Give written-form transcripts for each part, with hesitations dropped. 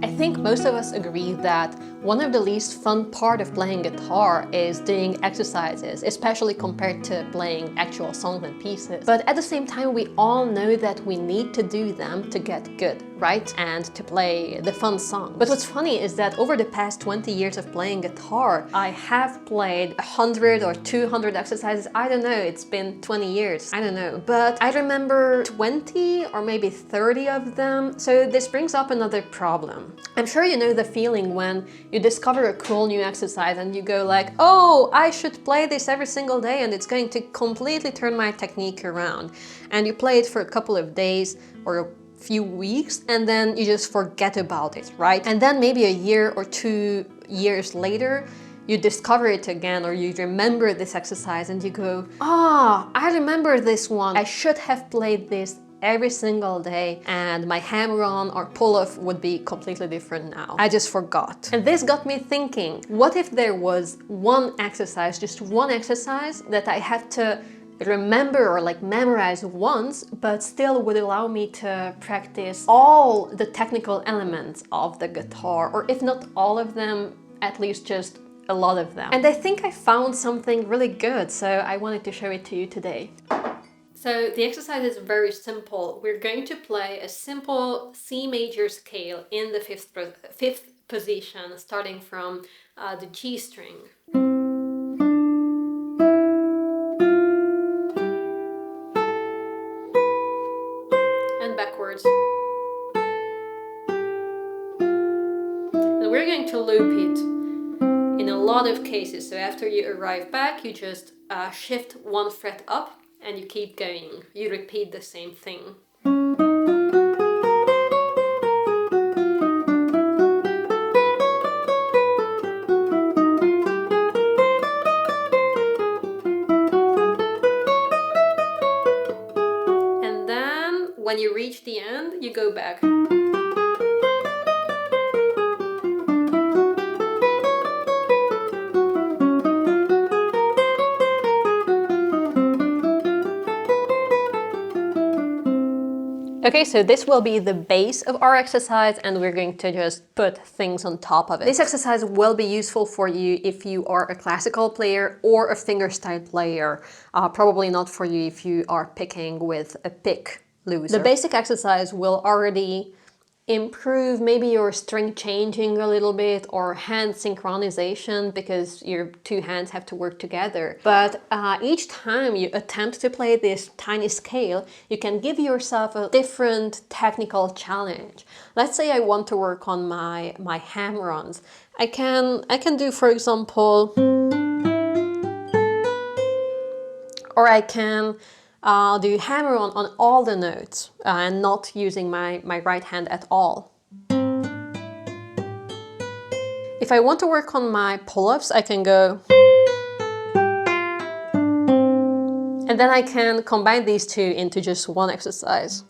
I think most of us agree that one of the least fun part of playing guitar is doing exercises, especially compared to playing actual songs and pieces. But at the same time, we all know that we need to do them to get good, right? And to play the fun songs. But what's funny is that over the past 20 years of playing guitar, I have played 100 or 200 exercises. I don't know, it's been 20 years, I don't know. But I remember 20 or maybe 30 of them. So this brings up another problem. I'm sure you know the feeling when you discover a cool new exercise and you go like, oh, I should play this every single day and it's going to completely turn my technique around. And you play it for a couple of days or a few weeks and then you just forget about it, right? And then maybe a year or 2 years later, you discover it again or you remember this exercise and you go, I remember this one. I should have played this every single day and my hammer-on or pull-off would be completely different now. I just forgot. And this got me thinking, what if there was one exercise, just one exercise that I had to remember or like memorize once, but still would allow me to practice all the technical elements of the guitar, or if not all of them, at least just a lot of them. And I think I found something really good, so I wanted to show it to you today. So the exercise is very simple. We're going to play a simple C major scale in the fifth position, starting from the G string. And backwards. And we're going to loop it in a lot of cases. So after you arrive back, you just shift one fret up and you keep going. You repeat the same thing. And then when you reach the end, you go back. Okay, so this will be the base of our exercise and we're going to just put things on top of it. This exercise will be useful for you if you are a classical player or a fingerstyle player. Probably not for you if you are picking with a pick loser. The basic exercise will already improve maybe your string changing a little bit or hand synchronization because your two hands have to work together. But each time you attempt to play this tiny scale, you can give yourself a different technical challenge. Let's say I want to work on my hammer-ons. I can do, for example, or I can do hammer-on on all the notes and not using my right hand at all. If I want to work on my pull-ups, I can go, and then I can combine these two into just one exercise.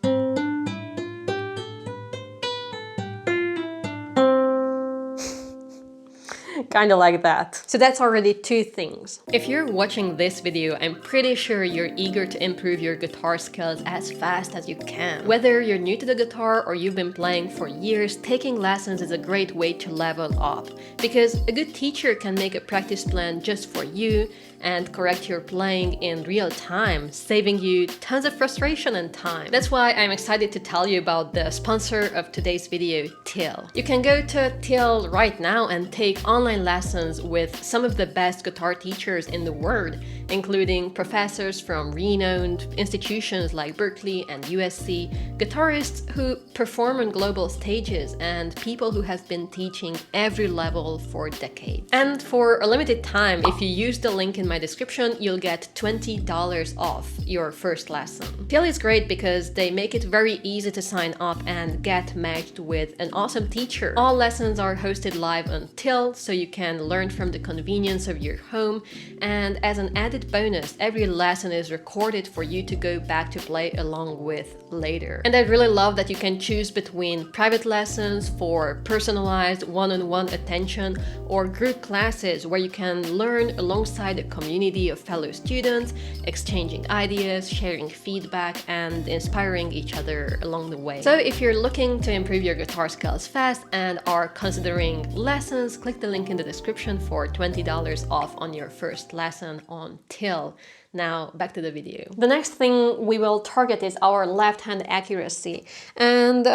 Kind of like that. So that's already two things. If you're watching this video, I'm pretty sure you're eager to improve your guitar skills as fast as you can. Whether you're new to the guitar or you've been playing for years, taking lessons is a great way to level up. Because a good teacher can make a practice plan just for you and correct your playing in real time, saving you tons of frustration and time. That's why I'm excited to tell you about the sponsor of today's video, Till. You can go to Till right now and take online lessons with some of the best guitar teachers in the world, including professors from renowned institutions like Berklee and USC, guitarists who perform on global stages, and people who have been teaching every level for decades. And for a limited time, if you use the link in my description, you'll get $20 off your first lesson. Till is great because they make it very easy to sign up and get matched with an awesome teacher. All lessons are hosted live on Till, so you can learn from the convenience of your home. And as an added bonus, every lesson is recorded for you to go back to play along with later. And I really love that you can choose between private lessons for personalized one-on-one attention or group classes where you can learn alongside a community of fellow students, exchanging ideas, sharing feedback, and inspiring each other along the way. So if you're looking to improve your guitar skills fast and are considering lessons, click the link in the description for $20 off on your first lesson on Till. Now back to the video. The next thing we will target is our left hand accuracy. And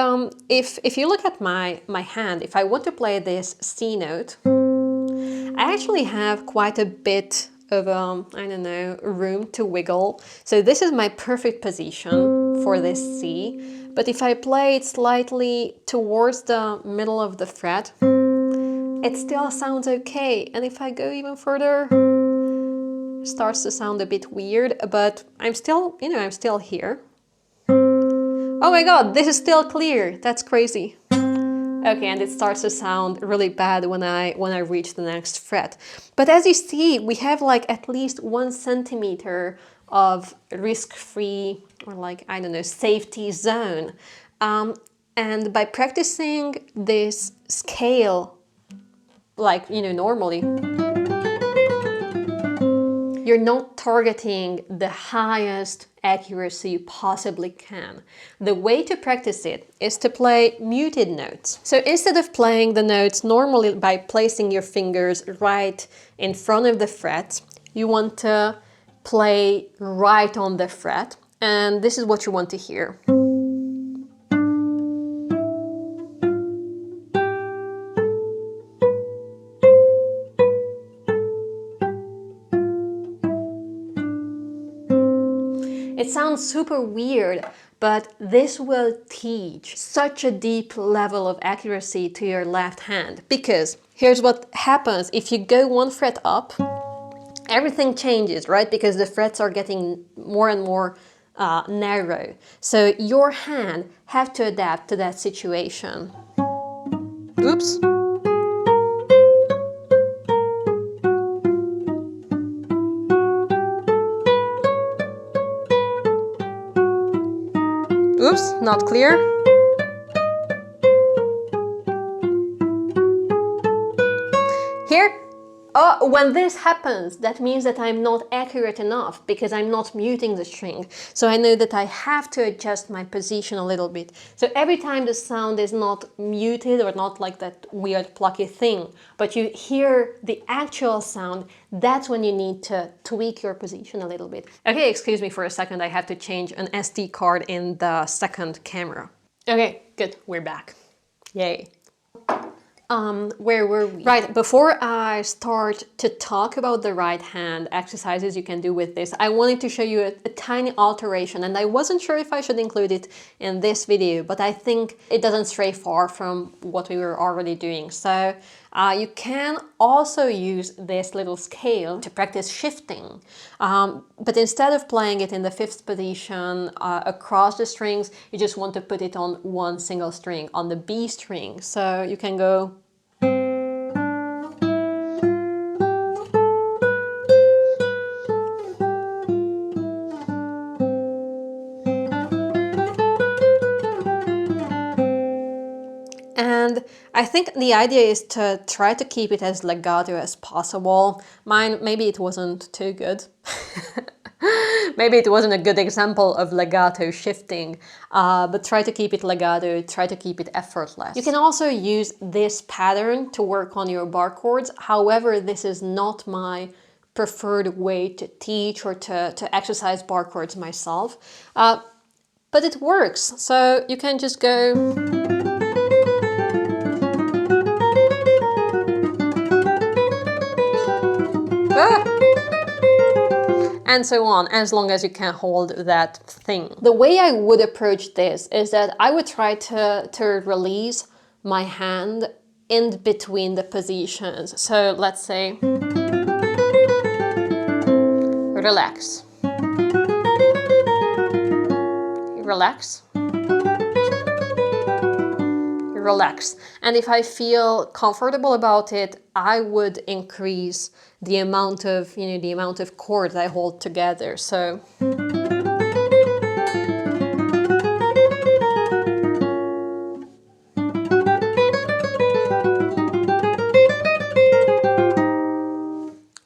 if you look at my hand, if I want to play this C note, I actually have quite a bit of, I don't know, room to wiggle. So this is my perfect position for this C. But if I play it slightly towards the middle of the fret, it still sounds okay. And if I go even further, starts to sound a bit weird, but I'm still, I'm still here. Oh my god, this is still clear. That's crazy. Okay, and it starts to sound really bad when I reach the next fret. But as you see, we have like at least 1 centimeter of risk-free or like, I don't know, safety zone. And by practicing this scale, like, normally, you're not targeting the highest accuracy you possibly can. The way to practice it is to play muted notes. So instead of playing the notes normally by placing your fingers right in front of the fret, you want to play right on the fret, and this is what you want to hear. It sounds super weird, but this will teach such a deep level of accuracy to your left hand. Because here's what happens if you go 1 fret up, everything changes, right? Because the frets are getting more and more narrow. So your hand have to adapt to that situation. Oops. Oops, not clear. Here, when this happens, that means that I'm not accurate enough because I'm not muting the string. So I know that I have to adjust my position a little bit. So every time the sound is not muted or not like that weird plucky thing, but you hear the actual sound, that's when you need to tweak your position a little bit. Okay, excuse me for a second, I have to change an SD card in the second camera. Okay, good, we're back. Yay. Where were we? Right, before I start to talk about the right hand exercises you can do with this, I wanted to show you a tiny alteration, and I wasn't sure if I should include it in this video, but I think it doesn't stray far from what we were already doing. So you can also use this little scale to practice shifting, but instead of playing it in the 5th position across the strings, you just want to put it on 1 single string, on the B string. So you can go and I think the idea is to try to keep it as legato as possible. Mine, maybe it wasn't too good. Maybe it wasn't a good example of legato shifting, but try to keep it legato, try to keep it effortless. You can also use this pattern to work on your bar chords. However, this is not my preferred way to teach or to exercise bar chords myself. But it works, so you can just go... and so on, as long as you can hold that thing. The way I would approach this is that I would try to release my hand in between the positions. So let's say, relax, relax, relaxed. And if I feel comfortable about it, I would increase the amount of, the amount of chords I hold together. So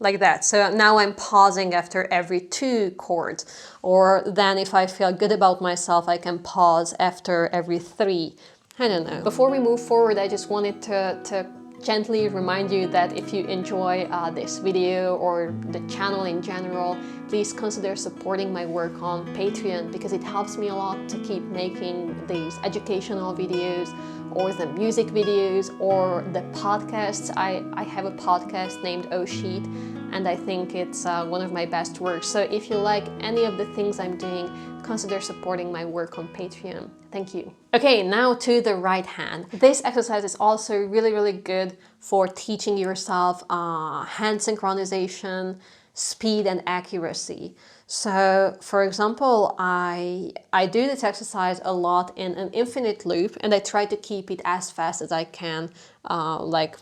like that. So now I'm pausing after every 2 chords. Or then if I feel good about myself, I can pause after every 3. I don't know. Before we move forward, I just wanted to gently remind you that if you enjoy this video or the channel in general, please consider supporting my work on Patreon, because it helps me a lot to keep making these educational videos, or the music videos, or the podcasts. I have a podcast named Oh Sheet, and I think it's one of my best works. So if you like any of the things I'm doing, consider supporting my work on Patreon. Thank you. Okay, now to the right hand. This exercise is also really good for teaching yourself hand synchronization, speed and accuracy. So for example, I do this exercise a lot in an infinite loop, and I try to keep it as fast as I can, like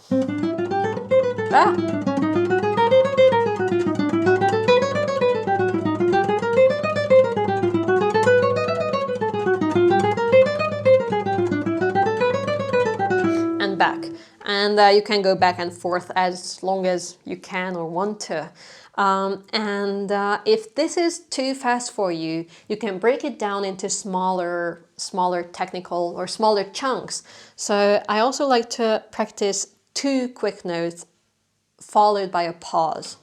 and back. And you can go back and forth as long as you can or want to. If this is too fast for you, you can break it down into smaller technical or smaller chunks. So I also like to practice 2 quick notes followed by a pause.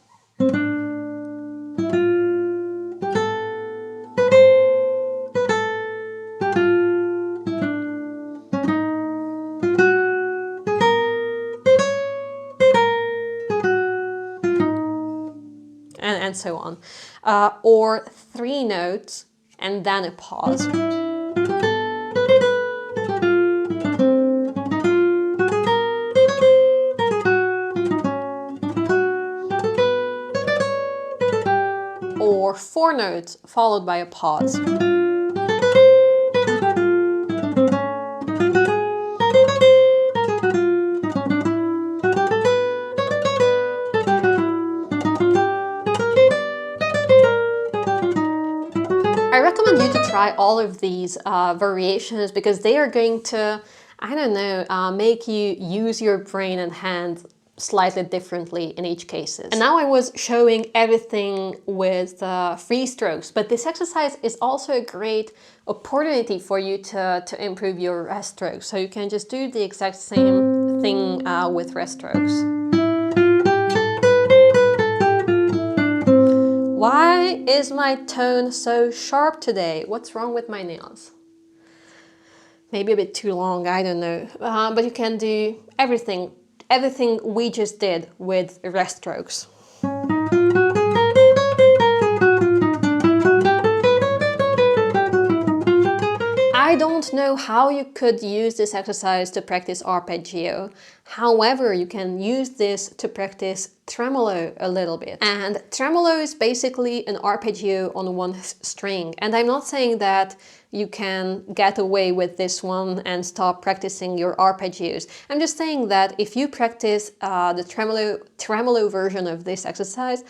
And so on. Or 3 notes and then a pause. Or 4 notes followed by a pause. I recommend you to try all of these variations, because they are going to, I don't know, make you use your brain and hand slightly differently in each cases. And now I was showing everything with 3 strokes, but this exercise is also a great opportunity for you to improve your rest strokes. So you can just do the exact same thing with rest strokes. Why is my tone so sharp today? What's wrong with my nails? Maybe a bit too long, I don't know. But you can do everything we just did with rest strokes. I don't know how you could use this exercise to practice arpeggio. However, you can use this to practice tremolo a little bit. And tremolo is basically an arpeggio on 1 string. And I'm not saying that you can get away with this one and stop practicing your arpeggios. I'm just saying that if you practice the tremolo version of this exercise,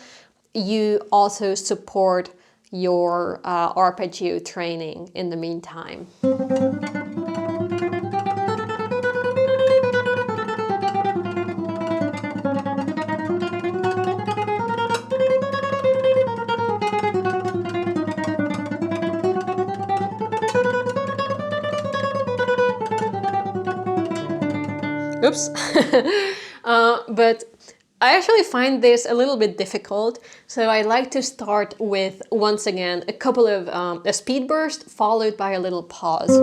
you also support your arpeggio training in the meantime. Oops. But I actually find this a little bit difficult, so I like to start with, once again, a couple of a speed burst followed by a little pause.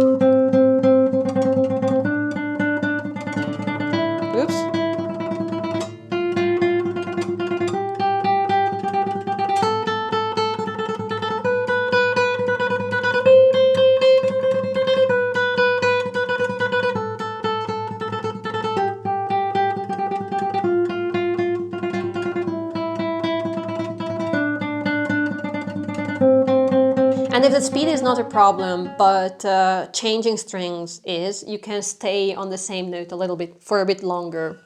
Oops. And if the speed is not a problem, but changing strings is, you can stay on the same note a little bit for a bit longer.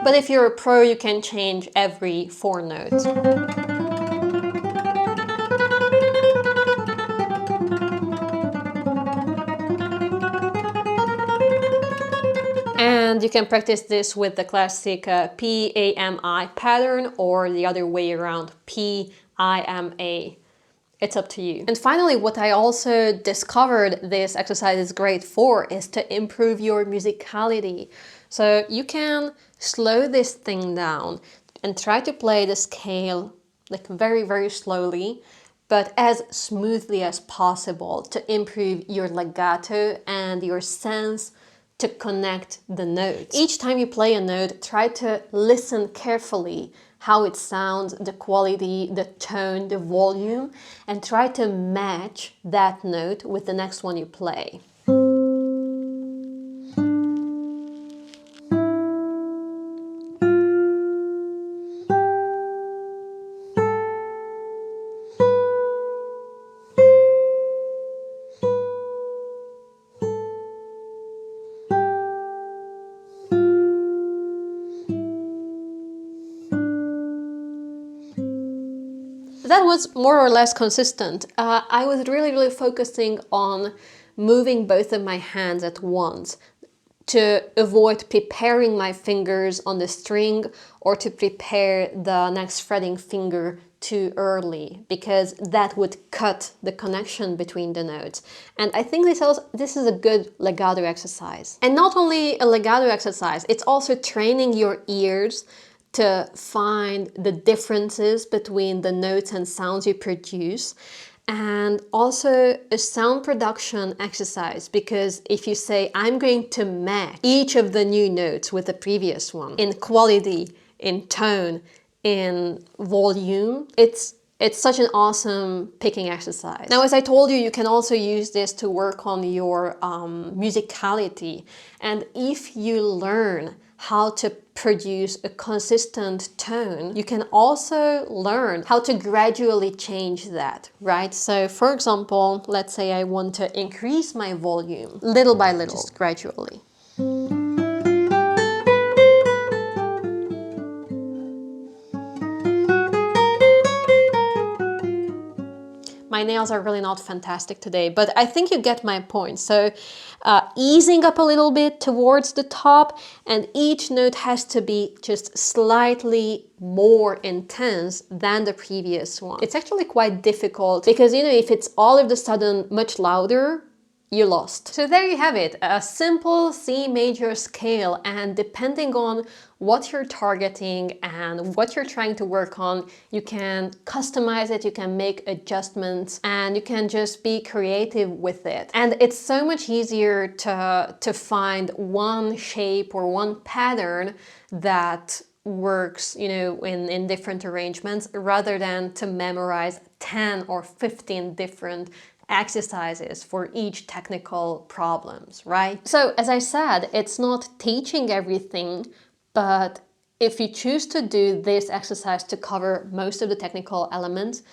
But if you're a pro, you can change every 4 notes. And you can practice this with the classic P-A-M-I pattern, or the other way around, P-I-M-A. It's up to you. And finally, what I also discovered this exercise is great for is to improve your musicality. So you can slow this thing down and try to play the scale like very, very slowly, but as smoothly as possible to improve your legato and your sense to connect the notes. Each time you play a note, try to listen carefully how it sounds, the quality, the tone, the volume, and try to match that note with the next one you play. That was more or less consistent. I was really focusing on moving both of my hands at once to avoid preparing my fingers on the string or to prepare the next fretting finger too early, because that would cut the connection between the notes. And I think this is a good legato exercise. And not only a legato exercise, it's also training your ears to find the differences between the notes and sounds you produce, and also a sound production exercise, because if you say, I'm going to match each of the new notes with the previous one in quality, in tone, in volume, it's such an awesome picking exercise. Now, as I told you, you can also use this to work on your musicality. And if you learn how to produce a consistent tone, you can also learn how to gradually change that, right? So for example, let's say I want to increase my volume little by little, just gradually. My nails are really not fantastic today, but I think you get my point. So easing up a little bit towards the top, and each note has to be just slightly more intense than the previous one. It's actually quite difficult because, you know, if it's all of a sudden much louder, you lost. So there you have it, a simple C major scale, and depending on what you're targeting and what you're trying to work on, you can customize it, you can make adjustments, and you can just be creative with it. And it's so much easier to find one shape or one pattern that works, you know, in different arrangements, rather than to memorize 10 or 15 different exercises for each technical problems, right? So as I said, it's not teaching everything, but if you choose to do this exercise to cover most of the technical elements,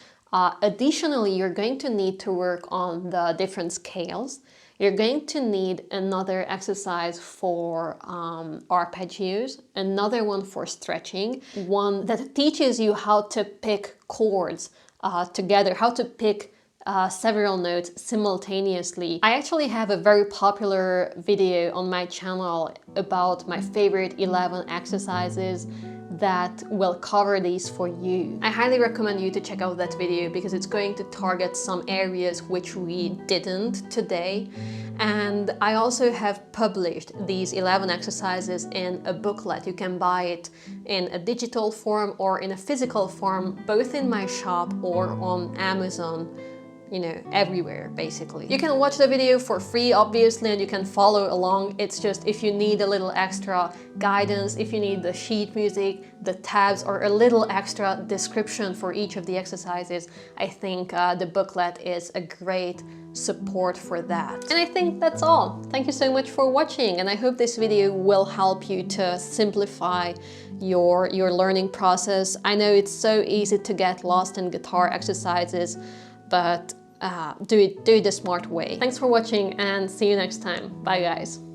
additionally, you're going to need to work on the different scales. You're going to need another exercise for arpeggios, another one for stretching, one that teaches you how to pick chords together, how to pick several notes simultaneously. I actually have a very popular video on my channel about my favorite 11 exercises that will cover these for you. I highly recommend you to check out that video because it's going to target some areas which we didn't today. And I also have published these 11 exercises in a booklet. You can buy it in a digital form or in a physical form, both in my shop or on Amazon. you know, everywhere basically. You can watch the video for free obviously, and you can follow along. It's just if you need a little extra guidance, if you need the sheet music, the tabs, or a little extra description for each of the exercises, I think the booklet is a great support for that. And I think that's all. Thank you so much for watching, and I hope this video will help you to simplify your learning process. I know it's so easy to get lost in guitar exercises, but do it the smart way. Thanks for watching and see you next time. Bye guys.